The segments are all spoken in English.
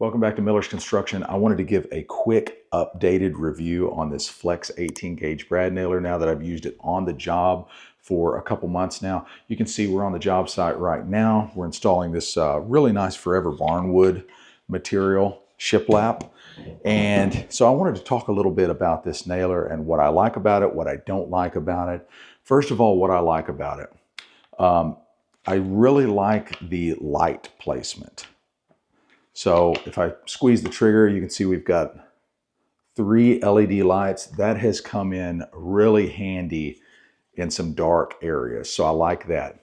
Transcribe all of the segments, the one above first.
Welcome back to Miller's Construction. I wanted to give a quick updated review on this Flex 18 gauge brad nailer now that I've used it on the job for a couple months now. You can see we're on the job site right now. We're installing this really nice forever barnwood material shiplap. And so I wanted to talk a little bit about this nailer and what I like about it, what I don't like about it. First of all, what I like about it. I really like the light placement. So if I squeeze the trigger, you can see we've got 3 LED lights. That has come in really handy in some dark areas. So I like that.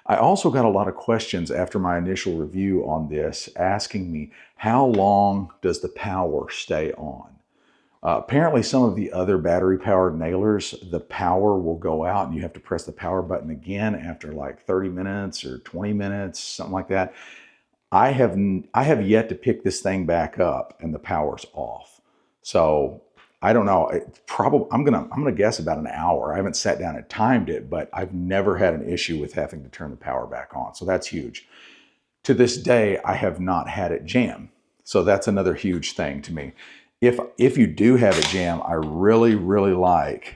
I also got a lot of questions after my initial review on this asking me, how long does the power stay on? Apparently some of the other battery powered nailers, the power will go out and you have to press the power button again after like 30 minutes or 20 minutes, something like that. I have yet to pick this thing back up and the power's off. So I don't know. I'm gonna guess about an hour. I haven't sat down and timed it, but I've never had an issue with having to turn the power back on. So that's huge. To this day, I have not had it jam. So that's another huge thing to me. If you do have it jam, I really like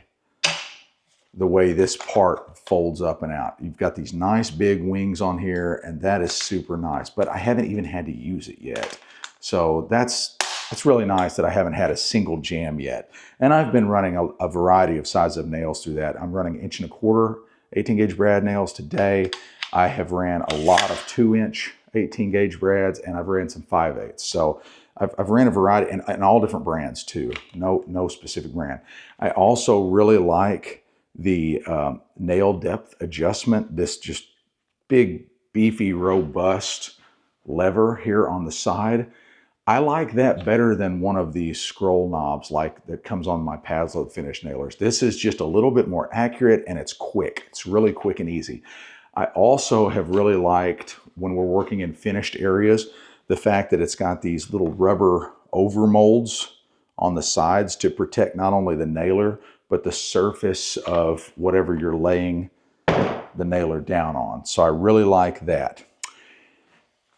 the way this part folds up and out. You've got these nice big wings on here, and that is super nice, but I haven't even had to use it yet. So that's really nice that I haven't had a single jam yet. And I've been running a variety of sizes of nails through that. I'm running 1.25" 18 gauge brad nails today. I have ran a lot of 2-inch 18 gauge brads, and I've ran some 5/8. So I've ran a variety and all different brands too. No specific brand. I also really like the nail depth adjustment, this just big, beefy, robust lever here on the side. I like that better than one of these scroll knobs like that comes on my Paslode finish nailers. This is just a little bit more accurate and it's quick. It's really quick and easy. I also have really liked, when we're working in finished areas, the fact that it's got these little rubber over molds on the sides to protect not only the nailer, but the surface of whatever you're laying the nailer down on. So I really like that.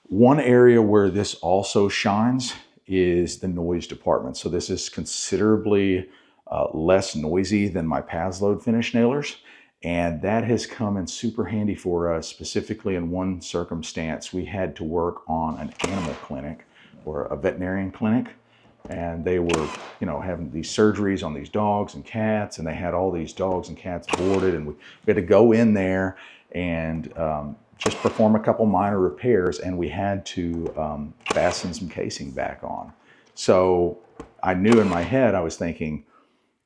One area where this also shines is the noise department. So this is considerably less noisy than my Paslode finish nailers. And that has come in super handy for us, specifically in one circumstance. We had to work on an animal clinic or a veterinarian clinic. And they were, having these surgeries on these dogs and cats, and they had all these dogs and cats boarded, and we had to go in there and just perform a couple minor repairs, and we had to fasten some casing back on. So I knew in my head, I was thinking,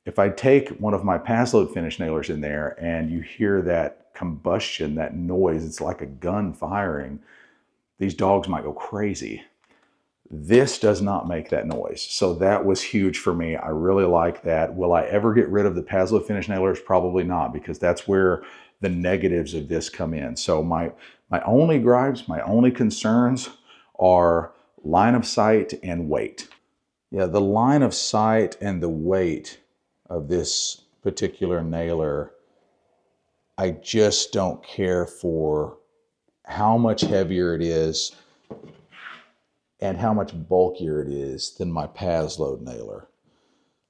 if I take one of my Paslode finish nailers in there and you hear that combustion, that noise, it's like a gun firing, these dogs might go crazy. This does not make that noise. So that was huge for me. I really like that. Will I ever get rid of the Paslode finish nailers? Probably not, because that's where the negatives of this come in. So my only gripes, my only concerns are line of sight and weight. Yeah, the line of sight and the weight of this particular nailer, I just don't care for how much heavier it is and how much bulkier it is than my Paslode nailer.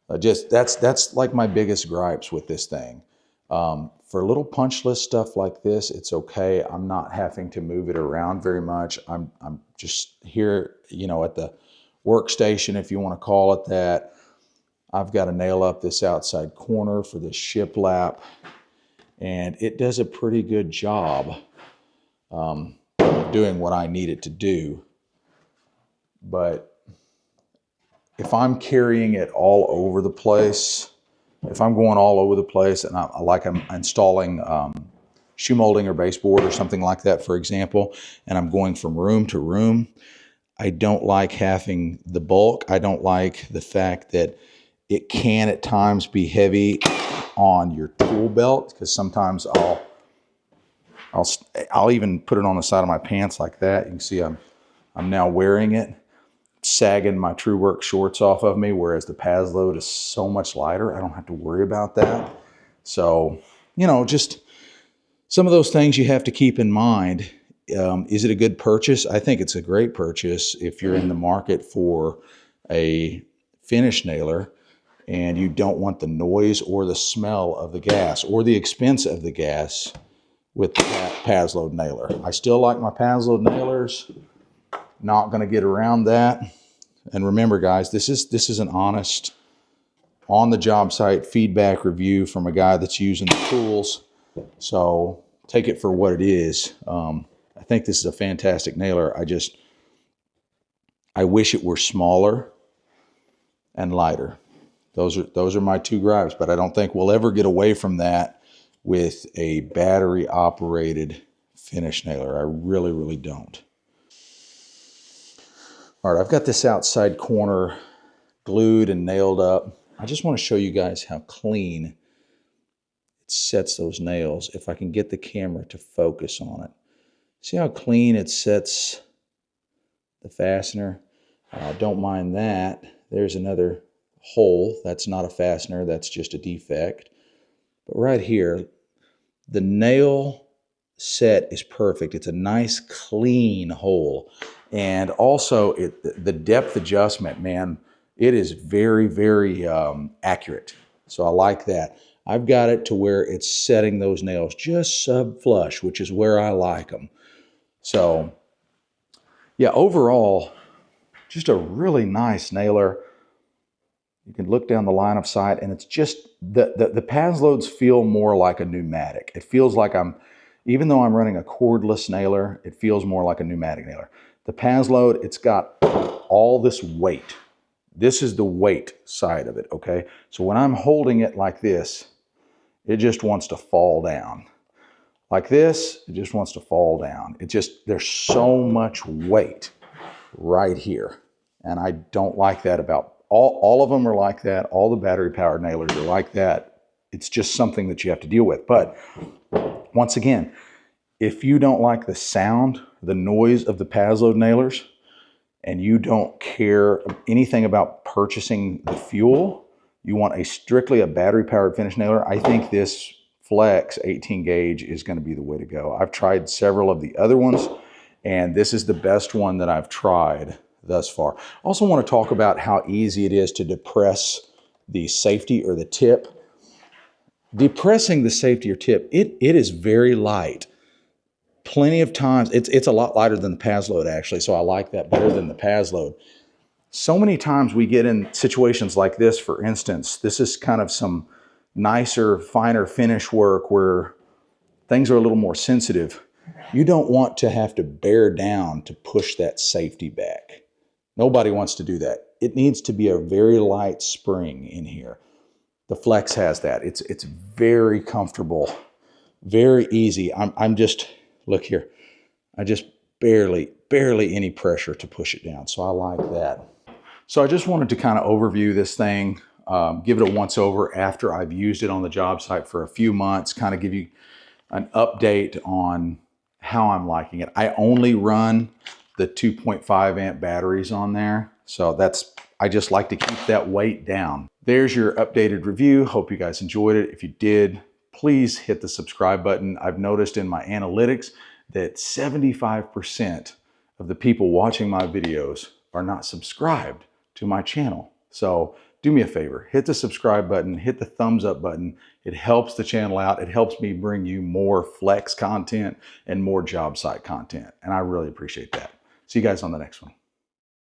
That's like my biggest gripes with this thing. For little punchless stuff like this, it's okay. I'm not having to move it around very much. I'm just here, at the workstation, if you want to call it that. I've got to nail up this outside corner for this shiplap, and it does a pretty good job doing what I need it to do. But if I'm carrying it all over the place, if I'm going all over the place and I'm installing shoe molding or baseboard or something like that, for example, and I'm going from room to room, I don't like having the bulk. I don't like the fact that it can at times be heavy on your tool belt, because sometimes I'll even put it on the side of my pants like that. You can see I'm now wearing it, sagging my True Work shorts off of me, whereas the Paslode is so much lighter. I don't have to worry about that. So, just some of those things you have to keep in mind Is it a good purchase? I think it's a great purchase if you're in the market for a finish nailer and you don't want the noise or the smell of the gas or the expense of the gas with the Paslode nailer. I still like my Paslode nailers. Not going to get around that. And remember, guys, this is an honest, on the job site feedback review from a guy that's using the tools. So take it for what it is. I think this is a fantastic nailer. I wish it were smaller and lighter. Those are my two gripes, but I don't think we'll ever get away from that with a battery operated finish nailer. I really, really don't. All right, I've got this outside corner glued and nailed up. I just want to show you guys how clean it sets those nails. If I can get the camera to focus on it. See how clean it sets the fastener? Don't mind that. There's another hole. That's not a fastener. That's just a defect. But right here, the nail set is perfect. It's a nice, clean hole. And also, the depth adjustment, man, it is very, very accurate. So I like that. I've got it to where it's setting those nails just sub-flush, which is where I like them. So, yeah, overall, just a really nice nailer. You can look down the line of sight, and it's just, the Paslodes feel more like a pneumatic. It feels like even though I'm running a cordless nailer, it feels more like a pneumatic nailer. The Paslode, it's got all this weight. This is the weight side of it, okay? So when I'm holding it like this, it just wants to fall down. Like this, it just wants to fall down. There's so much weight right here. And I don't like that about, all of them are like that. All the battery powered nailers are like that. It's just something that you have to deal with. But once again, if you don't like the sound, the noise of the Paslode nailers, and you don't care anything about purchasing the fuel, you want strictly a battery powered finish nailer, I think this Flex 18 gauge is going to be the way to go. I've tried several of the other ones, and this is the best one that I've tried thus far. I also want to talk about how easy it is to depress the safety or the tip. Depressing the safety or tip, it is very light. Plenty of times, it's a lot lighter than the Paslode actually, so I like that better than the Paslode. So many times we get in situations like this, for instance, this is kind of some nicer, finer finish work where things are a little more sensitive. You don't want to have to bear down to push that safety back. Nobody wants to do that. It needs to be a very light spring in here. The Flex has that. It's very comfortable, very easy. I'm just, look here, I just barely any pressure to push it down. So I like that. So I just wanted to kind of overview this thing, give it a once over after I've used it on the job site for a few months, kind of give you an update on how I'm liking it. I only run the 2.5 amp batteries on there. So I just like to keep that weight down. There's your updated review. Hope you guys enjoyed it. If you did, please hit the subscribe button. I've noticed in my analytics that 75% of the people watching my videos are not subscribed to my channel. So do me a favor, hit the subscribe button, hit the thumbs up button. It helps the channel out. It helps me bring you more Flex content and more job site content. And I really appreciate that. See you guys on the next one.